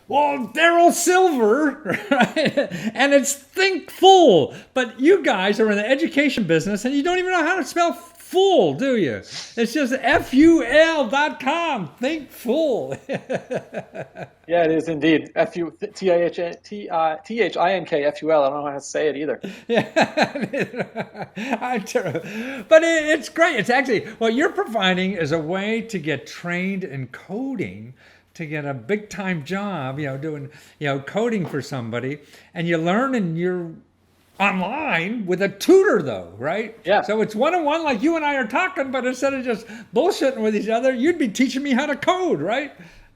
Well, Daryl Silver, right? And it's think full. But you guys are in the education business and you don't even know how to spell full, do you? It's just FUL.com. Think full. Yeah, it is indeed. Thinkful. I don't know how to say it either. Yeah, but it's great. It's actually what you're providing is a way to get trained in coding, to get a big time job. Doing coding for somebody, and you learn and you're online with a tutor though, right? Yeah. So it's one on one like you and I are talking, but instead of just bullshitting with each other, you'd be teaching me how to code, right?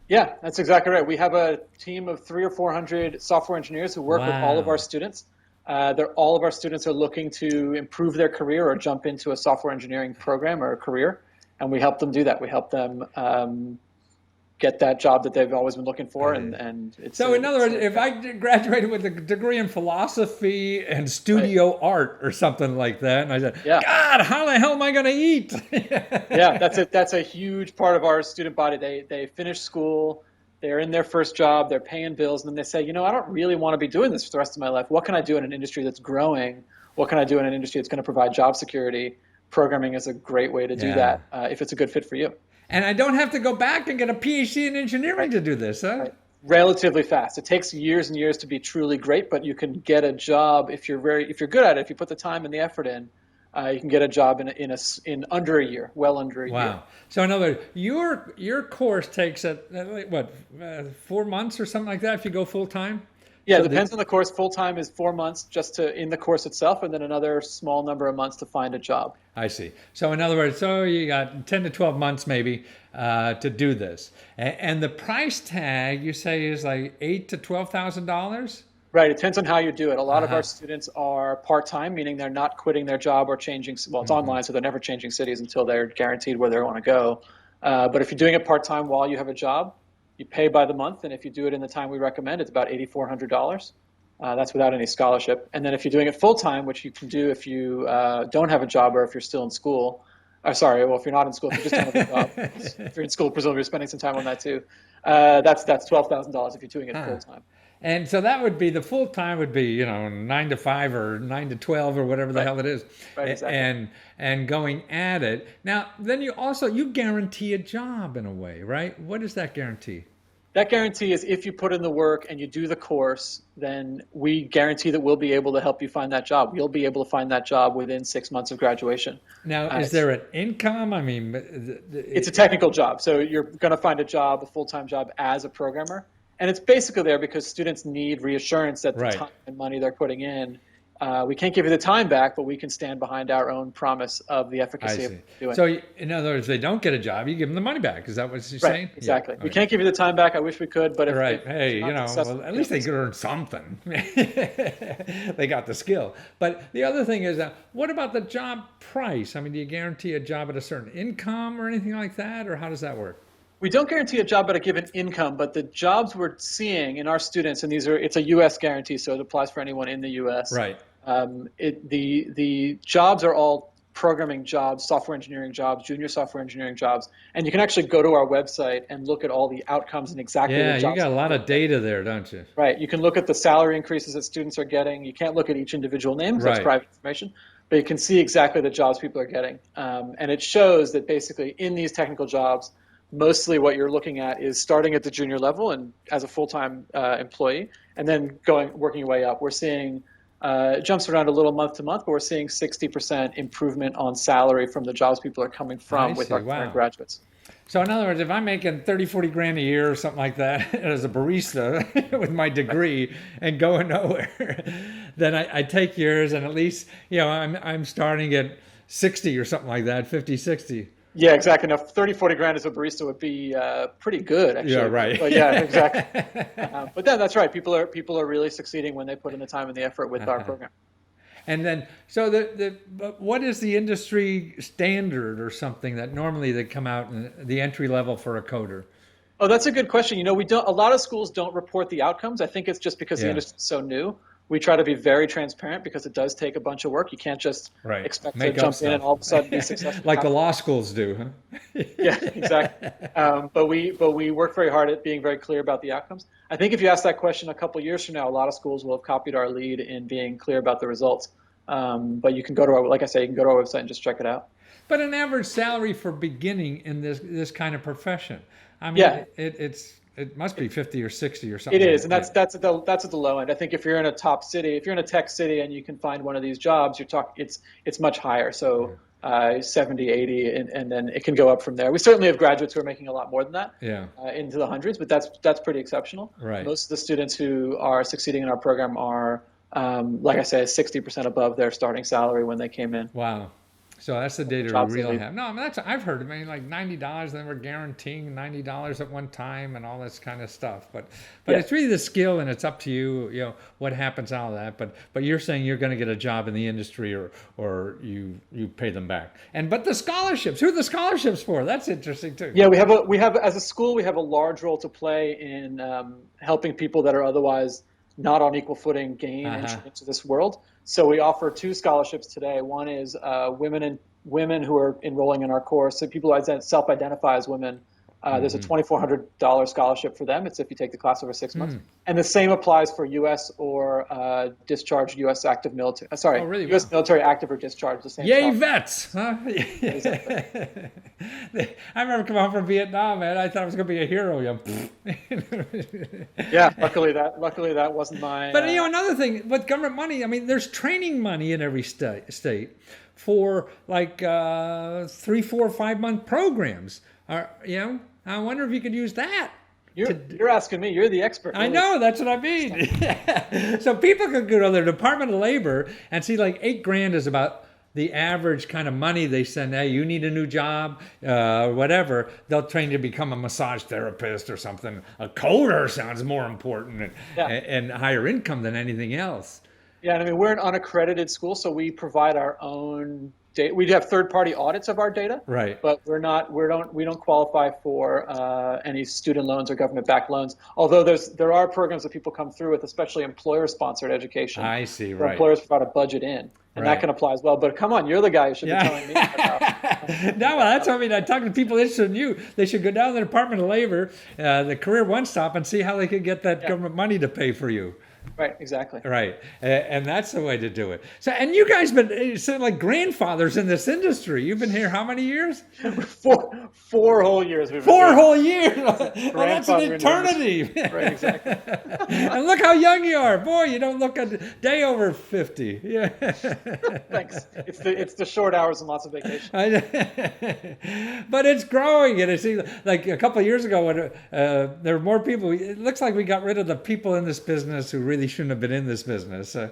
Yeah, that's exactly right. We have a team of 300 or 400 software engineers who work with all of our Wow. students. All of our students are looking to improve their career or jump into a software engineering program or a career, and we help them do that. We help them get that job that they've always been looking for, I and did. and it's So, in other it's words, if I graduated with a degree in philosophy and right. studio art or something like that, and I said, Yeah, God, how the hell am I going to eat? yeah. That's a huge part of our student body. They finish school, they're in their first job, they're paying bills, and then they say, I don't really want to be doing this for the rest of my life. What can I do in an industry that's growing? What can I do in an industry that's going to provide job security? Programming is a great way to do Yeah. that if it's a good fit for you. And I don't have to go back and get a PhD in engineering Right. to do this, huh? Right. Relatively fast. It takes years and years to be truly great, but you can get a job if you're good at it. If you put the time and the effort in, you can get a job in under a year, well under a year. Wow. So, in other words, your course takes like, what 4 months or something like that if you go full time. Yeah, it So the depends on the course. Full time is 4 months just to in the course itself, and then another small number of months to find a job. I see. So in other words, so you got 10 to 12 months maybe to do this, and the price tag you say is like $8,000 to $12,000. Right. It depends on how you do it. A lot Uh of our huh. students are part-time, meaning they're not quitting their job or changing. Well, it's Hmm. online, so they're never changing cities until they're guaranteed where they want to go. But if you're doing it part-time while you have a job, you pay by the month, and if you do it in the time we recommend, it's about $8,400. That's without any scholarship. And then if you're doing it full-time, which you can do if you don't have a job or if you're still in school, sorry, well, if you're not in school, if you just don't have a job, if you're in school, presumably you're spending some time on that too. That's $12,000 if you're doing it Huh. full-time. And so that would be the full time would be 9 to 5 or 9 to 12 or whatever the Right. hell it is, Right. Exactly. and going at it. Now then you guarantee a job in a way, right? What is that guarantee? That guarantee is if you put in the work and you do the course, then we guarantee that we'll be able to help you find that job. You'll be able to find that job within 6 months of graduation. Now is It's, there an income? I mean, it's a technical job. So you're going to find a job, a full-time job as a programmer. And it's basically there because students need reassurance that the right. time and money they're putting in, we can't give you the time back, but we can stand behind our own promise of the I efficacy of see. what we're doing. So, in other words, they don't get a job, you give them the money back. Is that what you're Right, saying? Yeah. exactly. We Okay. can't give you the time back. I wish we could, but Right. if Hey, you're not successful, well, at least they could earn something. They got the skill. But the other thing is, what about the job price? I mean, do you guarantee a job at a certain income or anything like that, or how does that work? we don't guarantee a job at a given income, but the jobs we're seeing in our students, and it's a U.S. guarantee, so it applies for anyone in the U.S. Right. The jobs are all programming jobs, software engineering jobs, junior software engineering jobs, and you can actually go to our website and look at all the outcomes and exactly the Yeah, you jobs got a that lot people of are getting. data there, don't you? Right. You can look at the salary increases that students are getting. You can't look at each individual name because that's Right. private information, but you can see exactly the jobs people are getting. And it shows that basically in these technical jobs, mostly what you're looking at is starting at the junior level and as a full-time employee, and then working your way up. We're seeing it jumps around a little month to month, but we're seeing 60% improvement on salary from the jobs people are coming I from with see. our current Wow. graduates. So in other words, if I'm making 30, 40 grand a year or something like that as a barista with my Right. degree and going nowhere, then I take yours and at least, I'm starting at 60 or something like that, 50, 60. Yeah, exactly. Now, 30, 40 grand as a barista would be pretty good, Yeah, actually. right. But yeah, exactly. But that's right. People are really succeeding when they put in the time and the effort with our program. And then, so but what is the industry standard or something that normally they come out in the entry level for a coder? Oh, that's a good question. We don't. A lot of schools don't report the outcomes. I think it's just because the Yeah, industry is so new. We try to be very transparent because it does take a bunch of work. You can't just Right. expect Make to up jump in and stuff. all of a sudden be successful. Like the law schools do, huh? Yeah, exactly. But we work very hard at being very clear about the outcomes. I think if you ask that question a couple years from now, a lot of schools will have copied our lead in being clear about the results. But you can go to our, like I say, you can go to our website and just check it out. But an average salary for beginning in this kind of profession, I mean, Yeah, it must be 50 or 60 or it something is, like and that. that's at the low end. I think if you're in a top city, if you're in a tech city and you can find one of these jobs, it's much higher. Yeah. So 70, 80, and then it can go up from there. We certainly have graduates who are making a lot more than that, Yeah. into the hundreds, but that's pretty exceptional. Right. Most of the students who are succeeding in our program are, like I said, 60% above their starting salary when they came in. Wow. So that's the data we Jobs they really leave. have. No, I mean, that's I've heard. I mean, like $90, then we're guaranteeing $90 at one time, and all this kind of stuff. But Yeah. it's really the skill, and it's up to you. You know what happens out of that. But you're saying you're going to get a job in the industry, or you pay them back. But the scholarships. Who are the scholarships for? That's interesting too. Yeah, we have as a school we have a large role to play in helping people that are otherwise not on equal footing gain entry into this world. So we offer two scholarships today. One is women who are enrolling in our course. So people who self-identify as women. There's a $2,400 scholarship for them. It's if you take the class over 6 months. And the same applies for U.S. or discharged U.S. active military. Sorry, Oh, really? U.S. Wow. military active or discharged. The same. Yay, scholarship. vets! Huh? Exactly. I remember coming home from Vietnam, man. I thought I was going to be a hero. Yeah, luckily that wasn't my. But another thing with government money, I mean, there's training money in every state for like 3, 4, 5 month programs. I wonder if you could use that. You're asking me. You're the expert. I know, that's what I mean. So people could go to their Department of Labor and see like $8,000 is about the average kind of money they send. Hey, you need a new job, whatever. They'll train you to become a massage therapist or something. A coder sounds more important and higher income than anything else. Yeah, and I mean we're an unaccredited school, so we provide our own data. We have third-party audits of our data, Right. but we don't qualify for any student loans or government-backed loans. Although there are programs that people come through with, especially employer-sponsored education. I see, where right. Employers provide a budget in, and that can apply as well. But come on, you're the guy who should be telling me about. No, well, that's what I mean. I talk to people interested in you. They should go down to the Department of Labor, the Career One Stop, and see how they could get that government money to pay for you. Right, exactly. Right, and that's the way to do it. So, and you guys been sort of like grandfathers in this industry. You've been here how many years? Four whole years. We've been 4 doing whole years. Well, that's an Grandfather in the eternity. Right, exactly. And look how young you are, boy. You don't look a day over 50. Yeah. Thanks. It's the short hours and lots of vacation. But it's growing, and it seems like a couple of years ago when there were more people. It looks like we got rid of the people in this business who really shouldn't have been in this business. A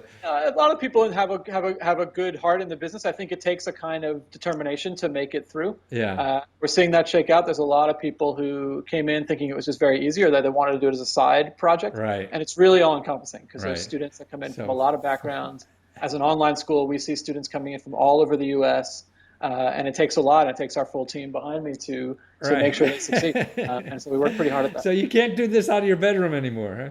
lot of people have a good heart in the business. I think it takes a kind of determination to make it through. Yeah. We're seeing that shake out. There's a lot of people who came in thinking it was just very easy, or that they wanted to do it as a side project. Right. And it's really all encompassing because Right. there's students that come in from a lot of backgrounds. As an online school, we see students coming in from all over the U.S. And it takes a lot. It takes our full team behind me to make sure they succeed. And so we work pretty hard at that. So you can't do this out of your bedroom anymore, huh?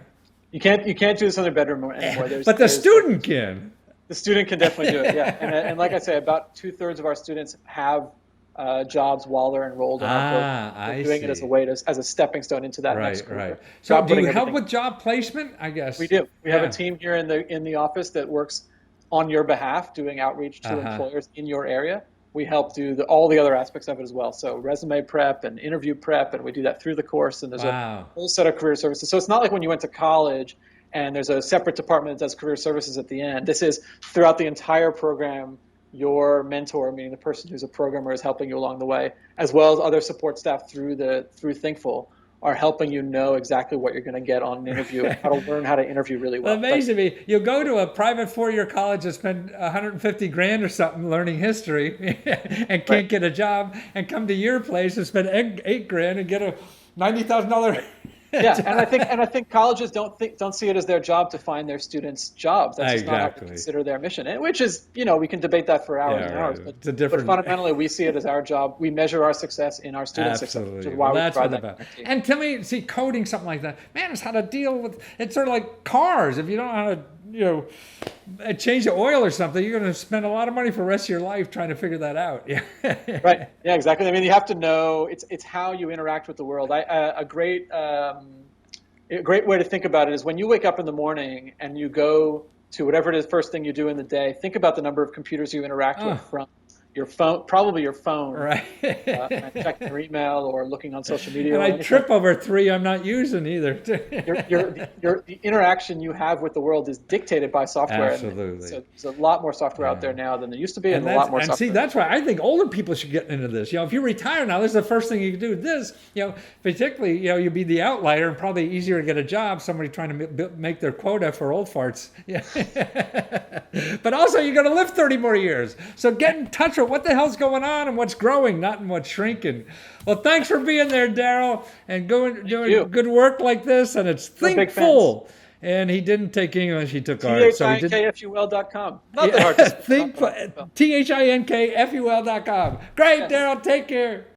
You can't do this in their bedroom anymore. But the student can. The student can definitely do it, yeah. And like I say, about 2/3 of our students have jobs while they're enrolled in our program. We're doing it as a way as a stepping stone into that next career. Right. So do you help with job placement? I guess we do. We have a team here in the office that works on your behalf, doing outreach to employers in your area. We help do all the other aspects of it as well. So resume prep and interview prep, and we do that through the course. And there's a whole set of career services. So it's not like when you went to college and there's a separate department that does career services at the end. This is throughout the entire program. Your mentor, meaning the person who's a programmer, is helping you along the way, as well as other support staff through Thinkful are helping you know exactly what you're going to get on an interview and how to learn how to interview really well. Amazing me. You'll go to a private 4-year college and spend $150,000 or something learning history and can't get a job, and come to your place and spend $8,000 and get a $90,000 Yeah, and I think colleges don't see it as their job to find their students jobs. That's just not how we Exactly. consider their mission. And which is, we can debate that for hours Yeah, and right. hours, It's a but different. fundamentally we see it as our job. We measure our success in our students' success, which is Absolutely. Well, why we that's provide what that about. guarantee. And to me, see, coding something like that, man, it's how to deal with. It's sort of like cars. If you don't know how to, change the oil or something, you're going to spend a lot of money for the rest of your life trying to figure that out. Yeah. Right. Yeah, exactly. I mean, you have to know it's how you interact with the world. A great way to think about it is when you wake up in the morning and you go to whatever it is first thing you do in the day, think about the number of computers you interact with Oh, from your phone, probably your phone, right. and checking your email or looking on social media And or I anything. trip over three I'm not using either. The interaction you have with the world is dictated by software, and Absolutely. so there's a lot more software out there Yeah. now than there used to be, and And a lot more see, software. that's why I think older people should get into this. If you retire now, this is the first thing you can do. This, particularly, you'd be the outlier and probably easier to get a job. Somebody trying to make their quota for old farts. Yeah. But also, you're going to live 30 more years. So get in touch with what the hell's going on and what's growing, not in what's shrinking. Well, thanks for being there, Daryl, and doing you. good work like this. And it's We're big Thinkful. And he didn't take English; he took art. So he did. THINKFUL.com. Not that hard to spell. Thinkful. THINKFUL.com. Great, Yeah. Daryl. Take care.